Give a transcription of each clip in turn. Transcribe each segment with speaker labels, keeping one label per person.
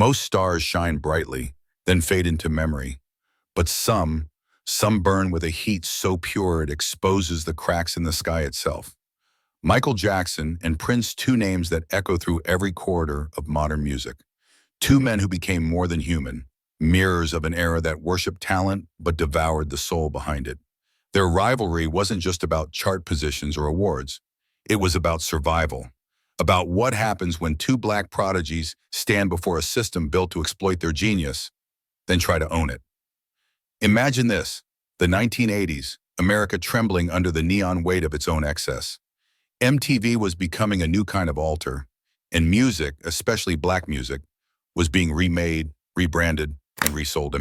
Speaker 1: Most stars shine brightly, then fade into memory. But some burn with a heat so pure it exposes the cracks in the sky itself. Michael Jackson and Prince, two names that echo through every corridor of modern music. Two men who became more than human, mirrors of an era that worshiped talent but devoured the soul behind it. Their rivalry wasn't just about chart positions or awards. It was about survival, about what happens when two black prodigies stand before a system built to exploit their genius, then try to own it. Imagine this, the 1980s, America trembling under the neon weight of its own excess. MTV was becoming a new kind of altar, and music, especially black music, was being remade, rebranded, and resold.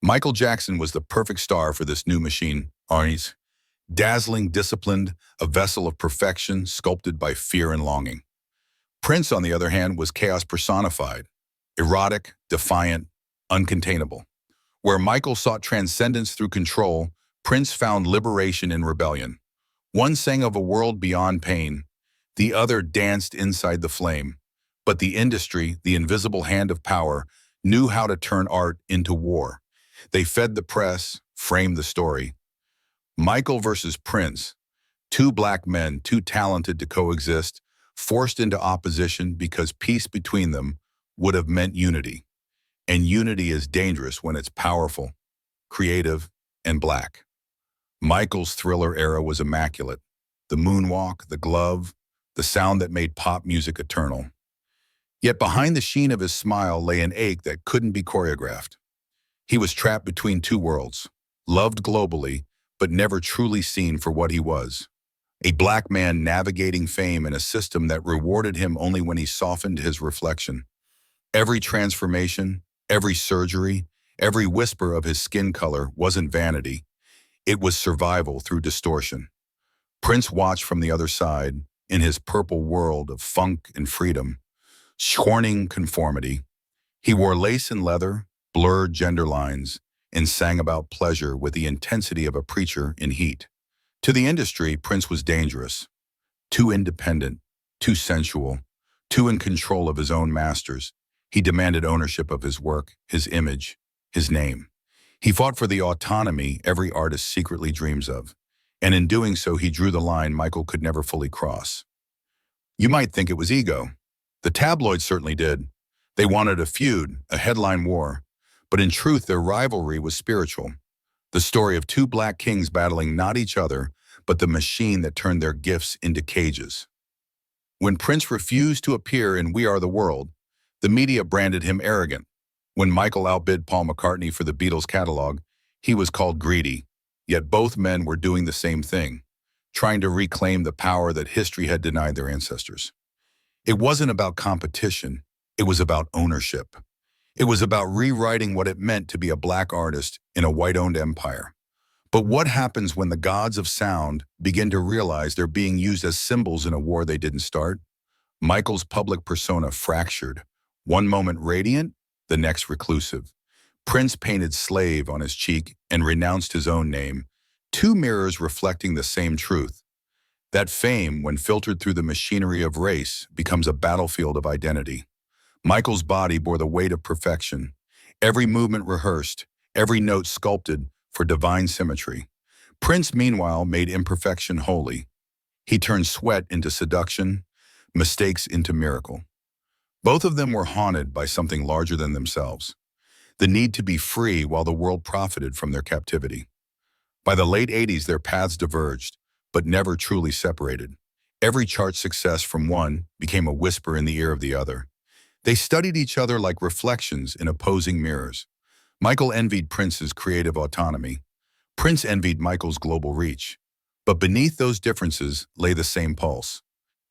Speaker 1: Michael Jackson was the perfect star for this new machine, Arnie's. Dazzling, disciplined, a vessel of perfection sculpted by fear and longing. Prince, on the other hand, was chaos personified, erotic, defiant, uncontainable. Where Michael sought transcendence through control, Prince found liberation in rebellion. One sang of a world beyond pain, the other danced inside the flame. But the industry, the invisible hand of power, knew how to turn art into war. They fed the press, framed the story. Michael versus Prince, two black men, too talented to coexist, forced into opposition because peace between them would have meant unity. And unity is dangerous when it's powerful, creative, and black. Michael's Thriller era was immaculate. The moonwalk, the glove, the sound that made pop music eternal. Yet behind the sheen of his smile lay an ache that couldn't be choreographed. He was trapped between two worlds, loved globally, but never truly seen for what he was. A black man navigating fame in a system that rewarded him only when he softened his reflection. Every transformation, every surgery, every whisper of his skin color wasn't vanity. It was survival through distortion. Prince watched from the other side, in his purple world of funk and freedom, scorning conformity. He wore lace and leather, blurred gender lines, and sang about pleasure with the intensity of a preacher in heat. To the industry, Prince was dangerous, too independent, too sensual, too in control of his own masters. He demanded ownership of his work, his image, his name. He fought for the autonomy every artist secretly dreams of, and in doing so he drew the line Michael could never fully cross. You might think it was ego. The tabloids certainly did. They wanted a feud, a headline war, but in truth their rivalry was spiritual. The story of two black kings battling not each other, but the machine that turned their gifts into cages. When Prince refused to appear in We Are the World, the media branded him arrogant. When Michael outbid Paul McCartney for the Beatles catalog, he was called greedy. Yet both men were doing the same thing, trying to reclaim the power that history had denied their ancestors. It wasn't about competition, it was about ownership. It was about rewriting what it meant to be a black artist in a white-owned empire. But what happens when the gods of sound begin to realize they're being used as symbols in a war they didn't start? Michael's public persona fractured, one moment radiant, the next reclusive. Prince painted slave on his cheek and renounced his own name, two mirrors reflecting the same truth. That fame, when filtered through the machinery of race, becomes a battlefield of identity. Michael's body bore the weight of perfection, every movement rehearsed, every note sculpted for divine symmetry. Prince, meanwhile, made imperfection holy. He turned sweat into seduction, mistakes into miracle. Both of them were haunted by something larger than themselves, the need to be free while the world profited from their captivity. By the late 80s, their paths diverged, but never truly separated. Every chart success from one became a whisper in the ear of the other. They studied each other like reflections in opposing mirrors. Michael envied Prince's creative autonomy. Prince envied Michael's global reach. But beneath those differences lay the same pulse,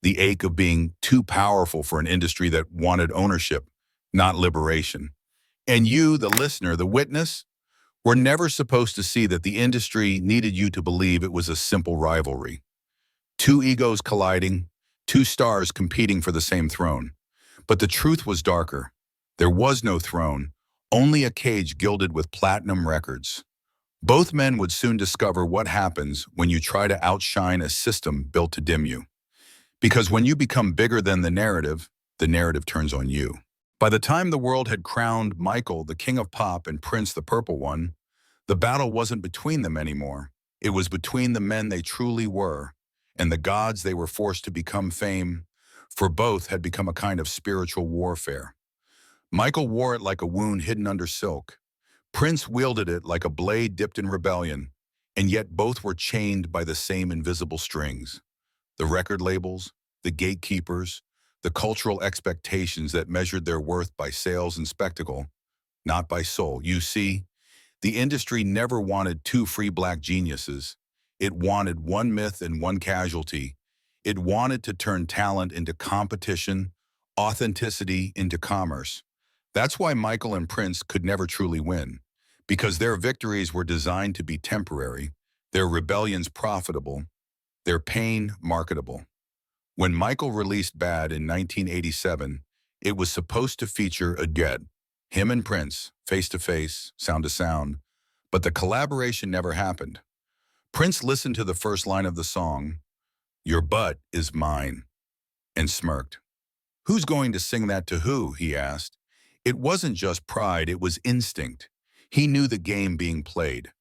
Speaker 1: the ache of being too powerful for an industry that wanted ownership, not liberation. And you, the listener, the witness, were never supposed to see that the industry needed you to believe it was a simple rivalry. Two egos colliding, two stars competing for the same throne. But the truth was darker. There was no throne, only a cage gilded with platinum records. Both men would soon discover what happens when you try to outshine a system built to dim you. Because when you become bigger than the narrative turns on you. By the time the world had crowned Michael the King of Pop and Prince the Purple One, the battle wasn't between them anymore. It was between the men they truly were and the gods they were forced to become. Fame for both had become a kind of spiritual warfare. Michael wore it like a wound hidden under silk. Prince wielded it like a blade dipped in rebellion, and yet both were chained by the same invisible strings. The record labels, the gatekeepers, the cultural expectations that measured their worth by sales and spectacle, not by soul. You see, the industry never wanted two free black geniuses. It wanted one myth and one casualty. It wanted to turn talent into competition, authenticity into commerce. That's why Michael and Prince could never truly win, because their victories were designed to be temporary, their rebellions profitable, their pain marketable. When Michael released Bad in 1987, it was supposed to feature a duet, him and Prince, face to face, sound to sound, but the collaboration never happened. Prince listened to the first line of the song, "Your butt is mine," and smirked. "Who's going to sing that to who?" he asked. It wasn't just pride, it was instinct. He knew the game being played,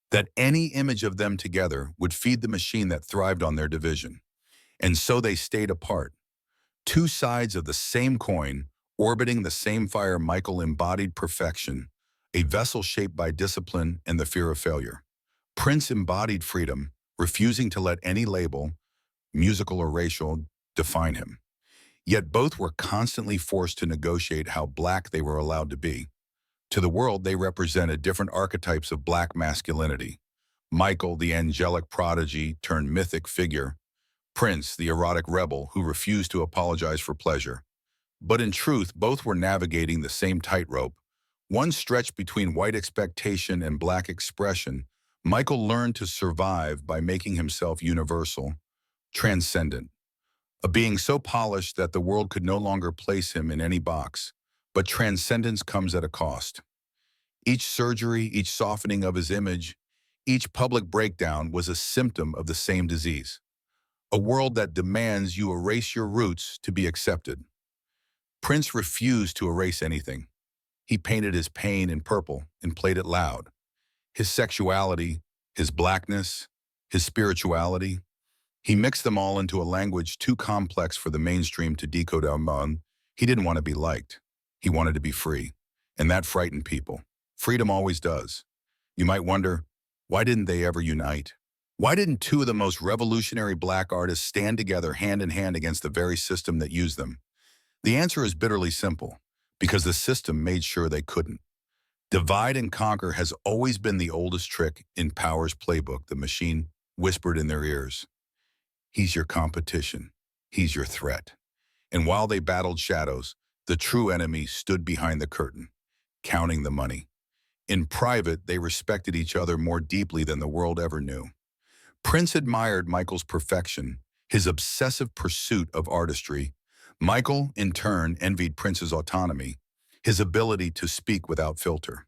Speaker 1: that any image of them together would feed the machine that thrived on their division. And so they stayed apart. Two sides of the same coin, orbiting the same fire. Michael embodied perfection, a vessel shaped by discipline and the fear of failure. Prince embodied freedom, refusing to let any label, musical or racial, define him. Yet both were constantly forced to negotiate how black they were allowed to be. To the world, they represented different archetypes of black masculinity. Michael, the angelic prodigy turned mythic figure. Prince, the erotic rebel who refused to apologize for pleasure. But in truth, both were navigating the same tightrope. One stretched between white expectation and black expression. Michael learned to survive by making himself universal, transcendent, a being so polished that the world could no longer place him in any box. But transcendence comes at a cost. Each surgery, each softening of his image, each public breakdown was a symptom of the same disease. A world that demands you erase your roots to be accepted. Prince refused to erase anything. He painted his pain in purple and played it loud. His sexuality, his blackness, his spirituality. He mixed them all into a language too complex for the mainstream to decode. He didn't want to be liked. He wanted to be free. And that frightened people. Freedom always does. You might wonder, why didn't they ever unite? Why didn't two of the most revolutionary black artists stand together hand in hand against the very system that used them? The answer is bitterly simple, because the system made sure they couldn't. Divide and conquer has always been the oldest trick in power's playbook. The machine whispered in their ears, "He's your competition. He's your threat." And while they battled shadows, the true enemy stood behind the curtain, counting the money. In private, they respected each other more deeply than the world ever knew. Prince admired Michael's perfection, his obsessive pursuit of artistry. Michael, in turn, envied Prince's autonomy, his ability to speak without filter.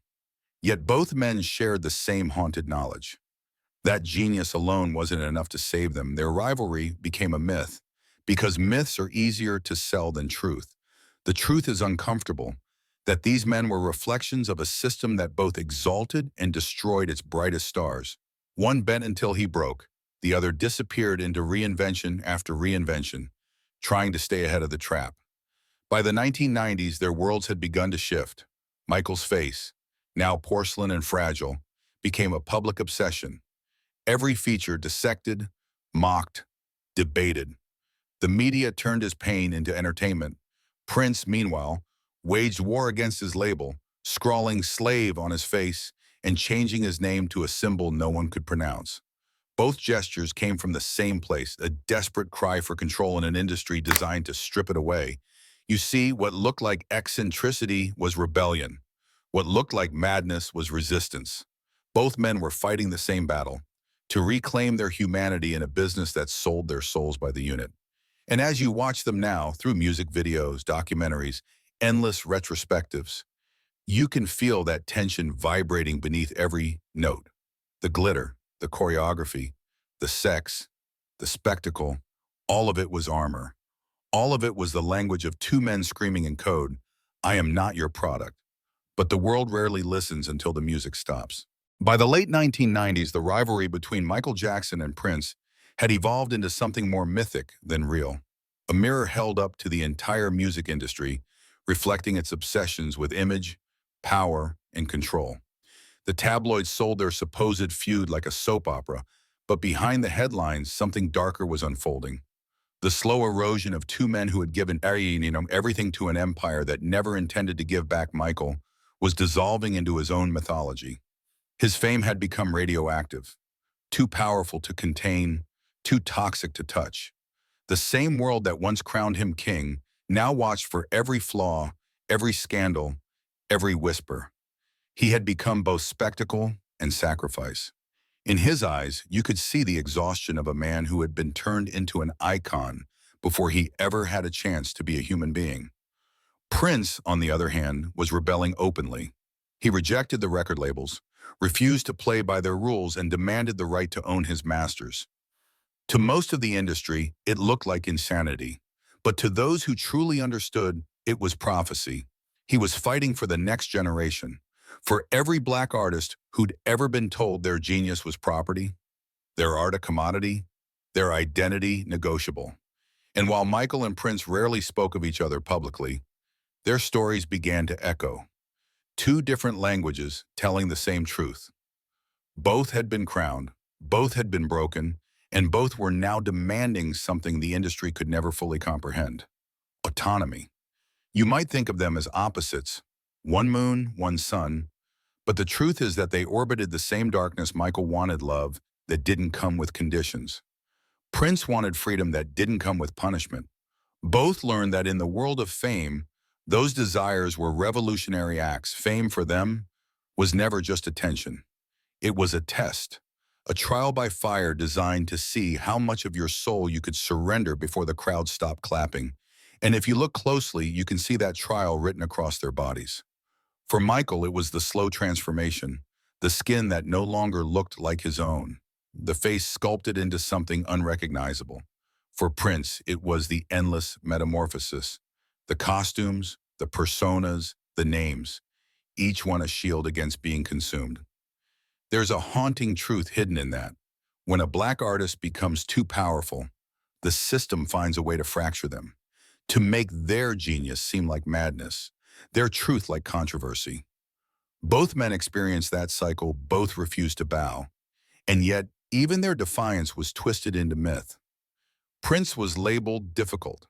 Speaker 1: Yet both men shared the same haunted knowledge. That genius alone wasn't enough to save them. Their rivalry became a myth, because myths are easier to sell than truth. The truth is uncomfortable, that these men were reflections of a system that both exalted and destroyed its brightest stars. One bent until he broke, the other disappeared into reinvention after reinvention, trying to stay ahead of the trap. By the 1990s, their worlds had begun to shift. Michael's face, now porcelain and fragile, became a public obsession. Every feature dissected, mocked, debated. The media turned his pain into entertainment. Prince, meanwhile, waged war against his label, scrawling "slave" on his face and changing his name to a symbol no one could pronounce. Both gestures came from the same place, a desperate cry for control in an industry designed to strip it away. You see, what looked like eccentricity was rebellion. What looked like madness was resistance. Both men were fighting the same battle, to reclaim their humanity in a business that sold their souls by the unit. And as you watch them now, through music videos, documentaries, endless retrospectives, you can feel that tension vibrating beneath every note. The glitter, the choreography, the sex, the spectacle, all of it was armor. All of it was the language of two men screaming in code, I am not your product. But the world rarely listens until the music stops. By the late 1990s, the rivalry between Michael Jackson and Prince had evolved into something more mythic than real. A mirror held up to the entire music industry, reflecting its obsessions with image, power, and control. The tabloids sold their supposed feud like a soap opera, but behind the headlines, something darker was unfolding. The slow erosion of two men who had given everything to an empire that never intended to give back. Michael was dissolving into his own mythology. His fame had become radioactive, too powerful to contain, too toxic to touch. The same world that once crowned him king now watched for every flaw, every scandal, every whisper. He had become both spectacle and sacrifice. In his eyes, you could see the exhaustion of a man who had been turned into an icon before he ever had a chance to be a human being. Prince, on the other hand, was rebelling openly. He rejected the record labels, refused to play by their rules, and demanded the right to own his masters. To most of the industry, it looked like insanity. But to those who truly understood, it was prophecy. He was fighting for the next generation. For every black artist who'd ever been told their genius was property, their art a commodity, their identity negotiable. And while Michael and Prince rarely spoke of each other publicly, their stories began to echo. Two different languages telling the same truth. Both had been crowned, both had been broken, and both were now demanding something the industry could never fully comprehend: autonomy. You might think of them as opposites, one moon, one sun, but the truth is that they orbited the same darkness. Michael wanted love that didn't come with conditions. Prince wanted freedom that didn't come with punishment. Both learned that in the world of fame, those desires were revolutionary acts. Fame for them was never just attention. It was a test, a trial by fire designed to see how much of your soul you could surrender before the crowd stopped clapping. And if you look closely, you can see that trial written across their bodies. For Michael, it was the slow transformation, the skin that no longer looked like his own, the face sculpted into something unrecognizable. For Prince, it was the endless metamorphosis, the costumes, the personas, the names, each one a shield against being consumed. There's a haunting truth hidden in that. When a black artist becomes too powerful, the system finds a way to fracture them, to make their genius seem like madness, their truth like controversy. Both men experienced that cycle, both refused to bow, and yet even their defiance was twisted into myth. Prince was labeled difficult.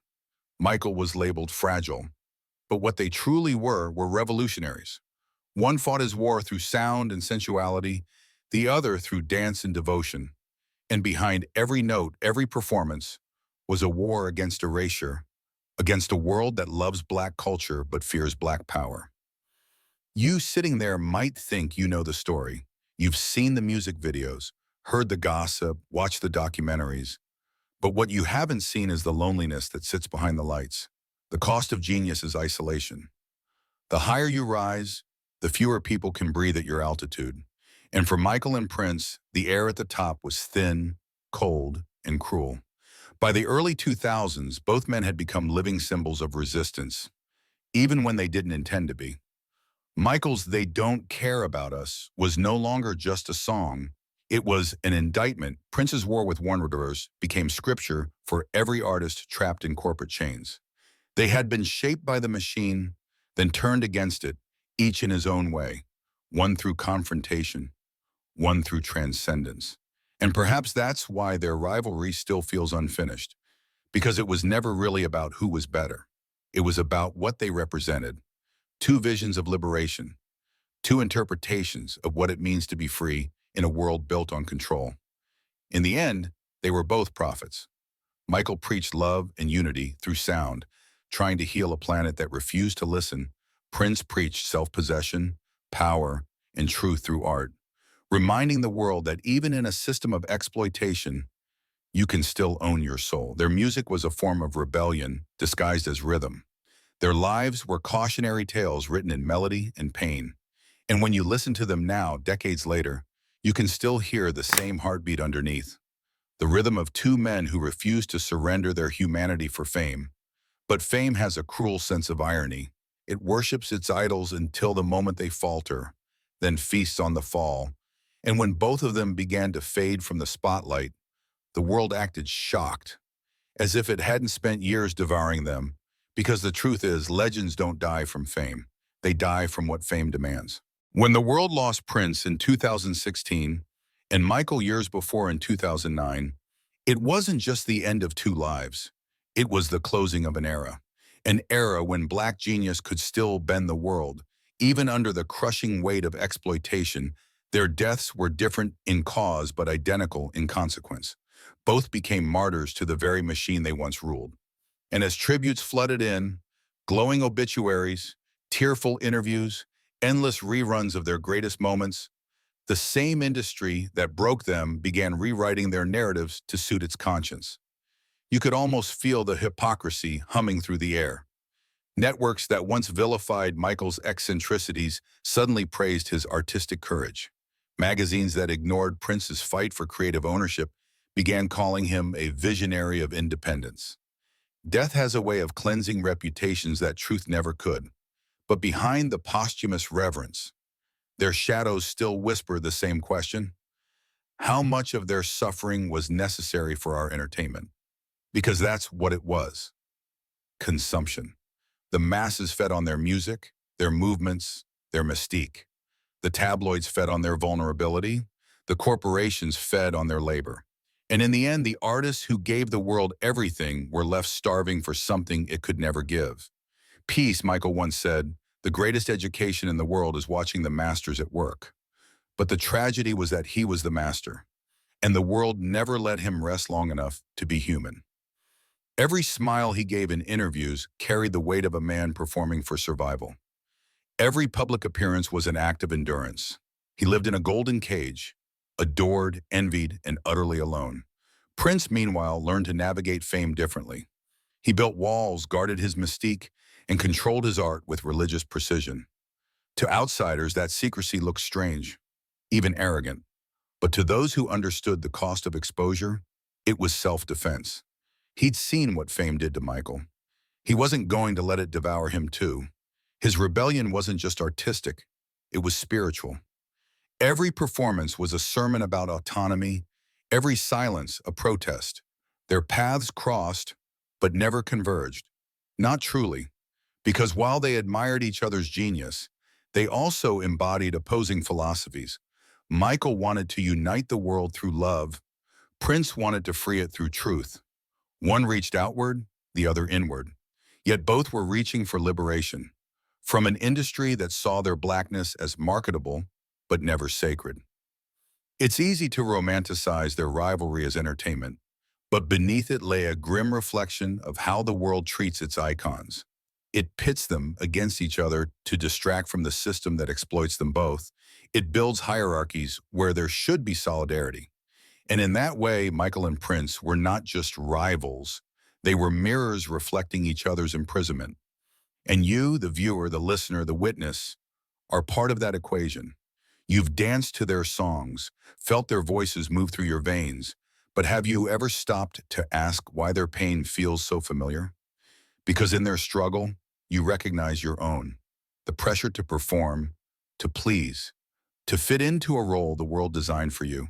Speaker 1: Michael was labeled fragile. But what they truly were revolutionaries. One fought his war through sound and sensuality, the other through dance and devotion. And behind every note, every performance, was a war against erasure, against a world that loves black culture but fears black power. You sitting there might think you know the story. You've seen the music videos, heard the gossip, watched the documentaries. But what you haven't seen is the loneliness that sits behind the lights. The cost of genius is isolation. The higher you rise, the fewer people can breathe at your altitude. And for Michael and Prince, the air at the top was thin, cold, and cruel. By the early 2000s, both men had become living symbols of resistance, even when they didn't intend to be. Michael's "They Don't Care About Us" was no longer just a song. It was an indictment. Prince's war with Warner Bros. Became scripture for every artist trapped in corporate chains. They had been shaped by the machine, then turned against it, each in his own way, one through confrontation, one through transcendence. And perhaps that's why their rivalry still feels unfinished, because it was never really about who was better. It was about what they represented. Two visions of liberation, two interpretations of what it means to be free in a world built on control. In the end, they were both prophets. Michael preached love and unity through sound, trying to heal a planet that refused to listen. Prince preached self-possession, power, and truth through art, reminding the world that even in a system of exploitation, you can still own your soul. Their music was a form of rebellion disguised as rhythm. Their lives were cautionary tales written in melody and pain. And when you listen to them now, decades later, you can still hear the same heartbeat underneath. The rhythm of two men who refused to surrender their humanity for fame. But fame has a cruel sense of irony. It worships its idols until the moment they falter, then feasts on the fall. And when both of them began to fade from the spotlight, the world acted shocked, as if it hadn't spent years devouring them, because the truth is, legends don't die from fame. They die from what fame demands. When the world lost Prince in 2016 and Michael years before in 2009, it wasn't just the end of two lives. It was the closing of an era when black genius could still bend the world. Even under the crushing weight of exploitation, their deaths were different in cause but identical in consequence. Both became martyrs to the very machine they once ruled. And as tributes flooded in, glowing obituaries, tearful interviews, endless reruns of their greatest moments, the same industry that broke them began rewriting their narratives to suit its conscience. You could almost feel the hypocrisy humming through the air. Networks that once vilified Michael's eccentricities suddenly praised his artistic courage. Magazines that ignored Prince's fight for creative ownership began calling him a visionary of independence. Death has a way of cleansing reputations that truth never could. But behind the posthumous reverence, their shadows still whisper the same question: how much of their suffering was necessary for our entertainment? Because that's what it was: consumption. The masses fed on their music, their movements, their mystique. The tabloids fed on their vulnerability. The corporations fed on their labor. And in the end, the artists who gave the world everything were left starving for something it could never give. Peace, Michael once said, the greatest education in the world is watching the masters at work. But the tragedy was that he was the master, and the world never let him rest long enough to be human. Every smile he gave in interviews carried the weight of a man performing for survival. Every public appearance was an act of endurance. He lived in a golden cage, adored, envied, and utterly alone. Prince, meanwhile, learned to navigate fame differently. He built walls, guarded his mystique, and controlled his art with religious precision. To outsiders, that secrecy looked strange, even arrogant. But to those who understood the cost of exposure, it was self-defense. He'd seen what fame did to Michael. He wasn't going to let it devour him too. His rebellion wasn't just artistic, it was spiritual. Every performance was a sermon about autonomy, every silence a protest. Their paths crossed, but never converged. Not truly, because while they admired each other's genius, they also embodied opposing philosophies. Michael wanted to unite the world through love. Prince wanted to free it through truth. One reached outward, the other inward. Yet both were reaching for liberation from an industry that saw their blackness as marketable, but never sacred. It's easy to romanticize their rivalry as entertainment, but beneath it lay a grim reflection of how the world treats its icons. It pits them against each other to distract from the system that exploits them both. It builds hierarchies where there should be solidarity. And in that way, Michael and Prince were not just rivals. They were mirrors reflecting each other's imprisonment. And you, the viewer, the listener, the witness, are part of that equation. You've danced to their songs, felt their voices move through your veins, but have you ever stopped to ask why their pain feels so familiar? Because in their struggle, you recognize your own. The pressure to perform, to please, to fit into a role the world designed for you.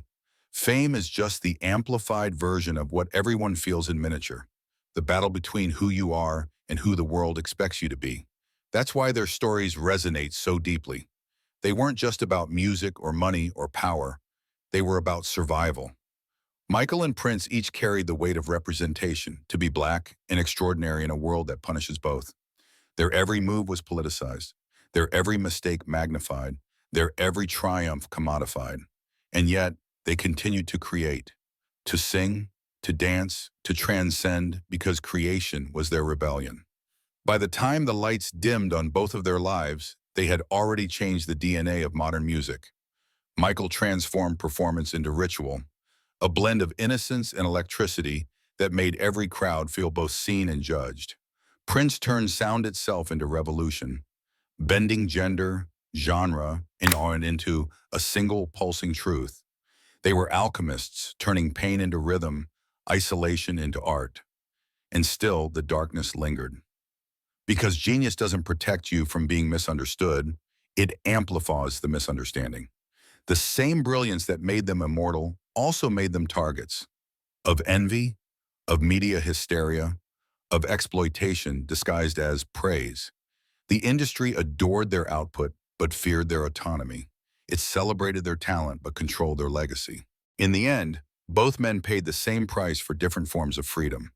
Speaker 1: Fame is just the amplified version of what everyone feels in miniature. The battle between who you are and who the world expects you to be. That's why their stories resonate so deeply. They weren't just about music or money or power. They were about survival. Michael and Prince each carried the weight of representation, to be black and extraordinary in a world that punishes both. Their every move was politicized, their every mistake magnified, their every triumph commodified. And yet, they continued to create, to sing, to dance, to transcend, because creation was their rebellion. By the time the lights dimmed on both of their lives, they had already changed the DNA of modern music. Michael transformed performance into ritual, a blend of innocence and electricity that made every crowd feel both seen and judged. Prince turned sound itself into revolution, bending gender, genre, and on into a single pulsing truth. They were alchemists, turning pain into rhythm, isolation into art. And still, the darkness lingered. Because genius doesn't protect you from being misunderstood, it amplifies the misunderstanding. The same brilliance that made them immortal also made them targets of envy, of media hysteria, of exploitation disguised as praise. The industry adored their output but feared their autonomy. It celebrated their talent but controlled their legacy. In the end, both men paid the same price for different forms of freedom.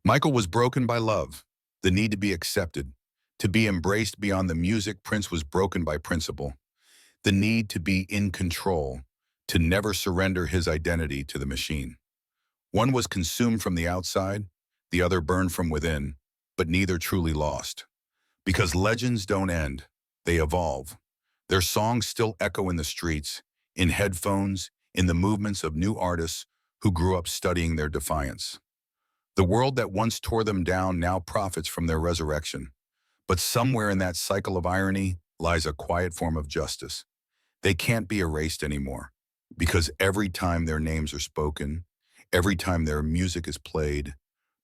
Speaker 1: Michael was broken by love, the need to be accepted, to be embraced beyond the music. Prince was broken by principle, the need to be in control, to never surrender his identity to the machine. One was consumed from the outside, the other burned from within, but neither truly lost. Because legends don't end, they evolve. Their songs still echo in the streets, in headphones, in the movements of new artists who grew up studying their defiance. The world that once tore them down now profits from their resurrection. But somewhere in that cycle of irony lies a quiet form of justice. They can't be erased anymore, because every time their names are spoken, every time their music is played,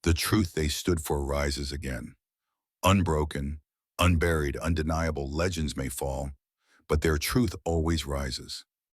Speaker 1: the truth they stood for rises again. Unbroken, unburied, undeniable legends may fall, but their truth always rises.